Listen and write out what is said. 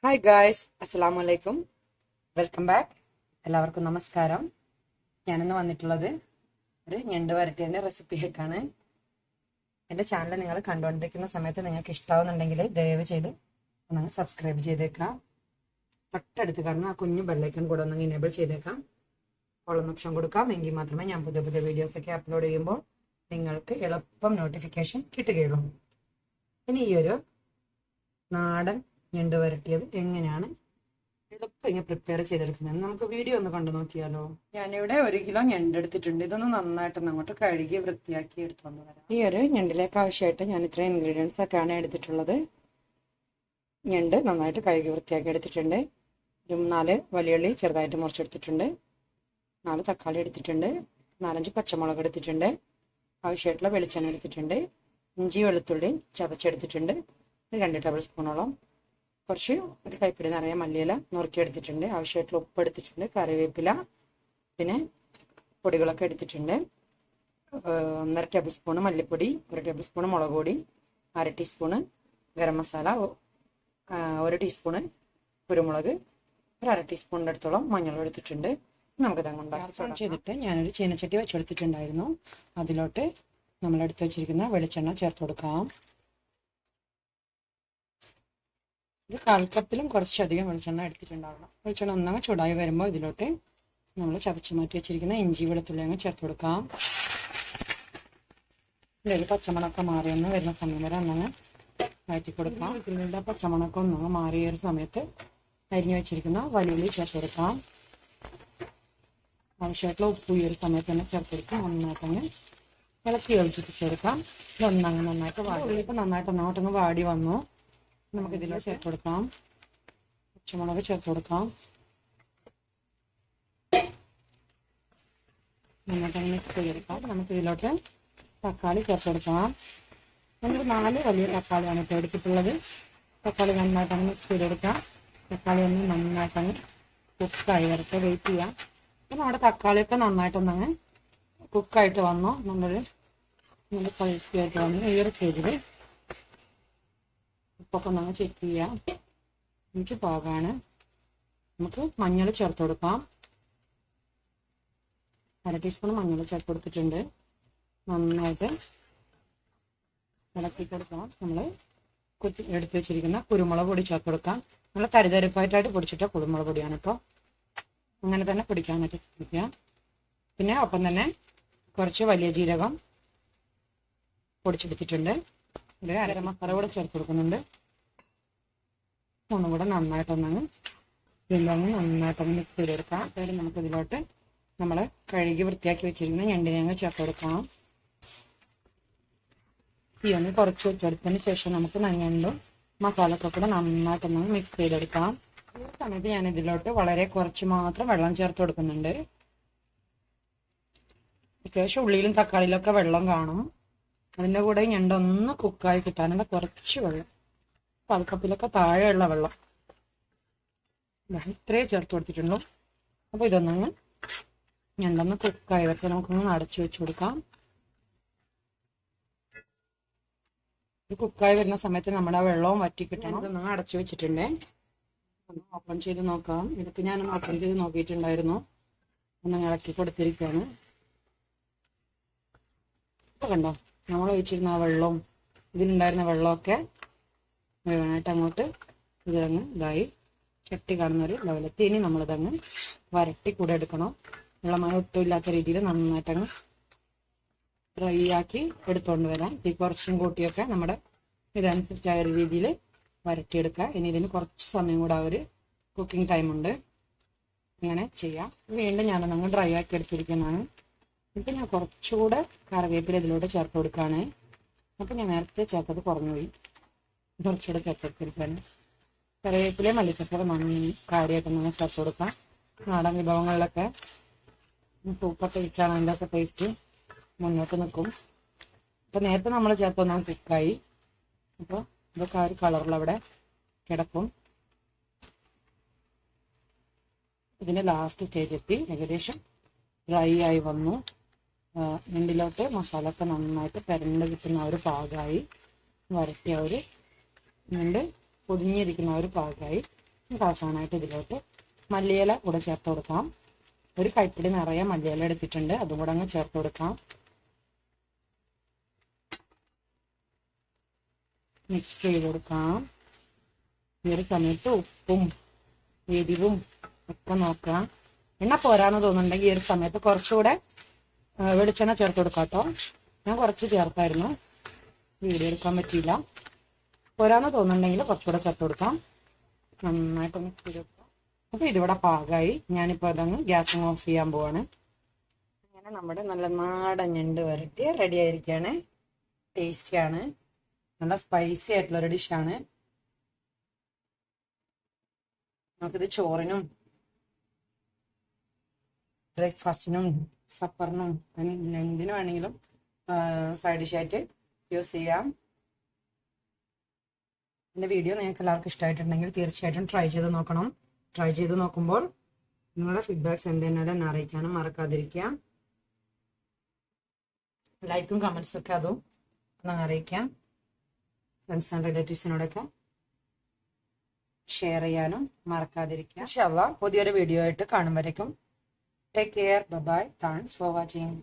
Hi guys, അസ്സലാമു അലൈക്കും. Welcome back. എല്ലാവർക്കും നമസ്കാരം. ഞാനിന്ന് വന്നിട്ടുള്ളത് ഒരു ഞണ്ട് വരട്ടിയതിന്റെ റെസിപ്പി ആയിട്ടാണ്. എൻ്റെ ചാനൽ നിങ്ങൾ കണ്ടുകൊണ്ടിരിക്കുന്ന സമയത്ത് നിങ്ങൾക്ക് ഇഷ്ടാവുന്നുണ്ടെങ്കിൽ ദയവ് ചെയ്ത് ഒന്ന് സബ്സ്ക്രൈബ് ചെയ്തേക്കാം. തൊട്ടടുത്ത് കാണുന്ന ആ കുഞ്ഞു ബെല്ലൈക്കൺ കൂടെ ഒന്ന് ഇനേബിൾ ചെയ്തേക്കാം. ഓൾ ഓപ്ഷൻ കൊടുക്കാം. എങ്കിൽ മാത്രമേ ഞാൻ പുതിയ പുതിയ വീഡിയോസൊക്കെ അപ്ലോഡ് ചെയ്യുമ്പോൾ നിങ്ങൾക്ക് എളുപ്പം നോട്ടിഫിക്കേഷൻ കിട്ടുകയുള്ളൂ. ഇനി ഈ ഒരു നാടൻ ഞണ്ട് വരട്ടിയത് എങ്ങനെയാണ് എളുപ്പം ഇങ്ങനെ പ്രിപ്പയർ ചെയ്തെടുക്കുന്നത് നമുക്ക് വീഡിയോ ഒന്ന് കണ്ടു നോക്കിയാലോ. ഞാനിവിടെ 1 കിലോ ഞണ്ട് എടുത്തിട്ടുണ്ട്. ഇതൊന്ന് നന്നായിട്ട് അങ്ങോട്ട് കഴുകി വൃത്തിയാക്കി എടുത്തുകൊണ്ട് വരാം. ഈ ഒരു ഞണ്ടിലേക്ക് ആവശ്യമായിട്ട് ഞാൻ ഇത്രയും ഇൻഗ്രീഡിയൻസ് ഒക്കെയാണ് എടുത്തിട്ടുള്ളത്. ഞണ്ട് നന്നായിട്ട് കഴുകി വൃത്തിയാക്കി എടുത്തിട്ടുണ്ട്. ഒരു 4 വലിയുള്ളി ചെറുതായിട്ട് മുറിച്ചെടുത്തിട്ടുണ്ട്. 4 തക്കാളി എടുത്തിട്ടുണ്ട്. 4-5 പച്ചമുളക് എടുത്തിട്ടുണ്ട്. ആവശ്യമായിട്ടുള്ള വെളിച്ചെണ്ണ എടുത്തിട്ടുണ്ട്. ഇഞ്ചി വെളുത്തുള്ളി ചതച്ചെടുത്തിട്ടുണ്ട്. 2 ടേബിൾ സ്പൂണോളം. കുറച്ച് ഒരു കൈപ്പിടി നിറയെ മല്ലിയില നുറുക്കിയെടുത്തിട്ടുണ്ട്. ആവശ്യമായിട്ടുള്ള ഉപ്പ് എടുത്തിട്ടുണ്ട്. കറിവേപ്പില, പിന്നെ പൊടികളൊക്കെ എടുത്തിട്ടുണ്ട്. 1.5 ടേബിൾ സ്പൂൺ മല്ലിപ്പൊടി, 1 ടേബിൾ സ്പൂൺ മുളക് പൊടി, 1/2 ടീസ്പൂണ് ഗരം മസാല, 1 ടീസ്പൂണ് കുരുമുളക്, 1/2 ടീസ്പൂണിൻ്റെ അടുത്തോളം മഞ്ഞൾ എടുത്തിട്ടുണ്ട്. നമുക്കിത് ഉണ്ടാക്കാം ചെയ്തിട്ട് ഞാനൊരു ചീനച്ചട്ടി വെച്ചെടുത്തിട്ടുണ്ടായിരുന്നു. അതിലോട്ട് നമ്മളെടുത്ത് വെച്ചിരിക്കുന്ന വെളിച്ചെണ്ണ ചേർത്ത് കൊടുക്കാം. ഒരു 1/4 കപ്പിലും കുറച്ചധികം വെളിച്ചെണ്ണ എടുത്തിട്ടുണ്ടാവണം. വെളിച്ചെണ്ണ ഒന്നങ്ങ് ചൂടായി വരുമ്പോൾ ഇതിലോട്ട് നമ്മൾ ചതച്ച് മാറ്റി വെച്ചിരിക്കുന്ന ഇഞ്ചി വെളുത്തുള്ളി അങ്ങ് ചേർത്ത് കൊടുക്കാം. ഇതിൽ പച്ചമണക്കം മാറിയൊന്ന് വരുന്ന സമയം വരെ ഒന്നങ്ങ് വഴറ്റി കൊടുക്കാം. ഇതിൻ്റെ പച്ചമണക്കം ഒന്നങ്ങ് മാറിയ ഒരു സമയത്ത് അരിഞ്ഞു വെച്ചിരിക്കുന്ന വലിയുള്ളി ചേർത്ത് കൊടുക്കാം. ആവശ്യമായിട്ടുള്ള ഉപ്പ് ഈ ഒരു സമയത്ത് തന്നെ ചേർത്ത് കൊടുക്കാം. നന്നായിട്ടങ്ങ് ഇളക്കി ഒഴിച്ചിട്ടെടുക്കാം. ഇതൊന്നങ്ങ് നന്നായിട്ട് വാടി. ഇപ്പം നന്നായിട്ട് അങ്ങോട്ടങ്ങ് വാടി വന്നു. നമുക്ക് ഇതിലോട്ട് ചേർത്ത് കൊടുക്കാം. പച്ചമുളക് ചേർത്ത് കൊടുക്കാം. നന്നായിട്ട് മിക്സ് ചെയ്തെടുക്കാം. നമുക്ക് ഇതിലോട്ട് തക്കാളി ചേർത്ത് കൊടുക്കാം. നമ്മൾ 4 വലിയ തക്കാളിയാണ് ഇപ്പോൾ എടുത്തിട്ടുള്ളത്. തക്കാളി നന്നായിട്ടങ്ങ് മിക്സ് ചെയ്തെടുക്കാം. തക്കാളി ഒന്ന് നന്നായിട്ടങ്ങ് കുക്കായി വരട്ടെ. വെയിറ്റ് ചെയ്യാം. അപ്പം നമ്മുടെ തക്കാളിയൊക്കെ നന്നായിട്ടൊന്നങ്ങ് കുക്കായിട്ട് വന്നു. നല്ല പഴുത്തിയായിട്ട് വന്നു. ഈ ഒരു സ്റ്റേജിൽ ഉപ്പൊക്കെ ഒന്ന് ചെക്ക് ചെയ്യാം. എനിക്ക് പാകമാണ്. നമുക്ക് മഞ്ഞൾ ചേർത്ത് കൊടുക്കാം. 1/2 ടീസ്പൂൺ മഞ്ഞൾ ചേർത്ത് കൊടുത്തിട്ടുണ്ട്. നന്നായിട്ട് ഇളക്കി കൊടുക്കാം. നമ്മൾ എടുത്ത് വെച്ചിരിക്കുന്ന കുരുമുളക് പൊടി ചേർത്ത് കൊടുക്കാം. നമ്മൾ തരിതരിപ്പായിട്ടായിട്ട് പൊടിച്ചിട്ട കുരുമുളക് പൊടിയാണ് കേട്ടോ. അങ്ങനെ തന്നെ പൊടിക്കാനായിട്ട് ശ്രമിക്കുക. പിന്നെ ഒപ്പം തന്നെ കുറച്ച് വലിയ ജീരകം പൊടിച്ചെടുത്തിട്ടുണ്ട്. ഒരു അര മസാല കൂടെ ചേർത്ത് കൊടുക്കുന്നുണ്ട്. ഒന്നും കൂടെ നന്നായിട്ടൊന്നങ്ങ് ഇതിലൊന്ന് നന്നായിട്ടൊന്ന് മിക്സ് ചെയ്തെടുക്കാം. അതായത് നമുക്ക് ഇതിലോട്ട് നമ്മൾ കഴുകി വൃത്തിയാക്കി വെച്ചിരിക്കുന്ന ഞണ്ടിനെ അങ്ങ് ചേർത്ത് കൊടുക്കാം. ഈ ഒന്ന് കുറച്ച് വെച്ചെടുത്തതിന് ശേഷം നമുക്ക് ഞണ്ടും മസാലയൊക്കെ കൂടെ നന്നായിട്ടൊന്ന് മിക്സ് ചെയ്തെടുക്കാം. ഈ സമയത്ത് ഞാൻ ഇതിലോട്ട് വളരെ കുറച്ച് മാത്രം വെള്ളം ചേർത്ത് കൊടുക്കുന്നുണ്ട്. അത്യാവശ്യം ഉള്ളിയിലും തക്കാളിയിലൊക്കെ വെള്ളം കാണും. അതിൻ്റെ കൂടെ ഞണ്ടൊന്ന് കുക്കായി കിട്ടാനുള്ള കുറച്ച് വെള്ളം, 1/4 കപ്പിലൊക്കെ താഴെയുള്ള വെള്ളം ഇത്രയേ ചേർത്ത് കൊടുത്തിട്ടുള്ളൂ. അപ്പോൾ ഇതൊന്നങ്ങ് ഞണ്ടൊന്ന് കുക്കായി വരട്ടെ. നമുക്കൊന്ന് അടച്ചു വെച്ച് കൊടുക്കാം. ഇത് കുക്കായി വരുന്ന സമയത്ത് നമ്മുടെ വെള്ളവും വറ്റി കിട്ടണം. ഇതൊന്ന് അടച്ചു വെച്ചിട്ടുണ്ടേ. ഒന്ന് ഓപ്പൺ ചെയ്ത് നോക്കാം. ഇതൊക്കെ ഞാനൊന്ന് ഓപ്പൺ ചെയ്ത് നോക്കിയിട്ടുണ്ടായിരുന്നു. ഒന്ന് ഇളക്കി കൊടുത്തിരിക്കുകയാണ്. ഇപ്പം കണ്ടോ, നമ്മൾ ഒഴിച്ചിരുന്ന ആ വെള്ളവും ഇതിലുണ്ടായിരുന്ന വെള്ളമൊക്കെ മുഴുവനായിട്ട് അങ്ങോട്ട് ഇതിലങ്ങ് ഇതായി ചട്ടി കാണുന്നൊരു ലെവലെത്തി. ഇനി നമ്മളിതങ്ങ് വരട്ടി കൂടെ എടുക്കണം. വെള്ളമയം ഒട്ടും ഇല്ലാത്ത രീതിയിൽ നന്നായിട്ടങ്ങ് ഡ്രൈ ആക്കി എടുത്തുകൊണ്ട് വരാം. ഈ കുറച്ചും കൂട്ടിയൊക്കെ നമ്മുടെ ഇതനുസരിച്ചായ ഒരു രീതിയിൽ വരട്ടിയെടുക്കുക. ഇനി ഇതിന് കുറച്ച് സമയം കൂടെ ഒരു കുക്കിംഗ് ടൈമുണ്ട്. അങ്ങനെ ചെയ്യാം. വീണ്ടും ഞാനൊന്നങ്ങ് ഡ്രൈ ആക്കി എടുത്തിരിക്കുന്നതാണ്. ഇപ്പം ഞാൻ കുറച്ചുകൂടെ കറിവേപ്പില ഇതിലോട്ട് ചേർത്ത് കൊടുക്കുകയാണ്. അപ്പം ഞാൻ നേരത്തെ ചേർത്തത് കുറഞ്ഞുപോയി. കുറച്ചുകൂടെ ചേർത്തെടുത്തിരിക്കുകയാണ്. കറിവേപ്പില മല്ലിച്ചപ്പ കാര്യമായിട്ടൊന്ന് ചേർത്ത് കൊടുക്കാം. നാടൻ വിഭവങ്ങളിലൊക്കെ സൂപ്പൊക്കെ വെച്ചാണ് അതിൻ്റെ ഒക്കെ ടേസ്റ്റ് മുന്നോട്ട് നിൽക്കും. അപ്പം നേരത്തെ നമ്മൾ ചേർത്തൊന്നും കുക്കായി. അപ്പോൾ ഇതൊക്കെ ആ ഒരു കളറിലവിടെ കിടക്കും. ഇതിൻ്റെ ലാസ്റ്റ് സ്റ്റേജ് എത്തി. ഏകദേശം ഡ്രൈ ആയി വന്നു. ഞണ്ടിലോട്ട് മസാല ഒക്കെ നന്നായിട്ട് പെരണ്ട് കിട്ടുന്ന ഒരു പാകമായി വരട്ടിയ ഒരു ഞണ്ട് പൊതിഞ്ഞിരിക്കുന്ന ഒരു പാകമായി. അവസാനമായിട്ട് ഇതിലോട്ട് മല്ലിയില കൂടെ ചേർത്ത് കൊടുക്കാം. ഒരു കൈപ്പിടി നിറയെ മല്ലിയില എടുത്തിട്ടുണ്ട്, അതും കൂടെ അങ്ങ് ചേർത്ത് കൊടുക്കാം. മിക്സ് ചെയ്ത് കൊടുക്കാം. ഈ ഒരു സമയത്ത് ഉപ്പും എരിവും ഒക്കെ നോക്കാം. എണ്ണ പോരാന്ന് തോന്നുന്നുണ്ടെങ്കിൽ ഈ ഒരു സമയത്ത് കുറച്ചുകൂടെ വെളിച്ചെണ്ണ ചേർത്ത് കൊടുക്കാം കേട്ടോ. ഞാൻ കുറച്ച് ചേർത്തായിരുന്നു, വീഡിയോ എടുക്കാൻ പറ്റിയില്ല. പോരാന്ന് തോന്നുന്നുണ്ടെങ്കിൽ കുറച്ചുകൂടെ ചേർത്ത് കൊടുക്കാം. നന്നായിട്ട് മിക്സ് ചെയ്ത് കൊടുക്കാം. അപ്പൊ ഇതിവിടെ പാകമായി. ഞാനിപ്പോൾ അതങ്ങ് ഗ്യാസ് ഓഫ് ചെയ്യാൻ പോവാണ്. അങ്ങനെ നമ്മുടെ നല്ല നാടൻ ഞണ്ട് വരട്ടി റെഡി ആയിരിക്കുകയാണ്. ടേസ്റ്റിയാണ്, നല്ല സ്പൈസി ആയിട്ടുള്ളൊരു ഡിഷാണ്. നമുക്കിത് ചോറിനും ബ്രേക്ക്ഫാസ്റ്റിനും സപ്പറിനും എന്തിനു വേണമെങ്കിലും സൈഡ് ഡിഷായിട്ട് യൂസ് ചെയ്യാം. എൻ്റെ വീഡിയോ നിങ്ങൾക്ക് എല്ലാവർക്കും ഇഷ്ടമായിട്ടുണ്ടെങ്കിൽ തീർച്ചയായിട്ടും ട്രൈ ചെയ്ത് നോക്കണം. ട്രൈ ചെയ്ത് നോക്കുമ്പോൾ നിങ്ങളുടെ ഫീഡ്ബാക്ക്സ് എന്തെന്നാലും എന്നെ അറിയിക്കാനും മറക്കാതിരിക്കുക. ലൈക്കും കമൻസും ഒക്കെ അതും ഒന്ന് അറിയിക്കാം. ഫ്രണ്ട്സ് ആൻഡ് റിലേറ്റീവ്സിനോടൊക്കെ ഷെയർ ചെയ്യാനും മറക്കാതിരിക്കുക. ഇൻഷാ അല്ലാഹ് പുതിയൊരു വീഡിയോ ആയിട്ട് കാണും വരയ്ക്കും. Take care. Bye. Thanks for watching.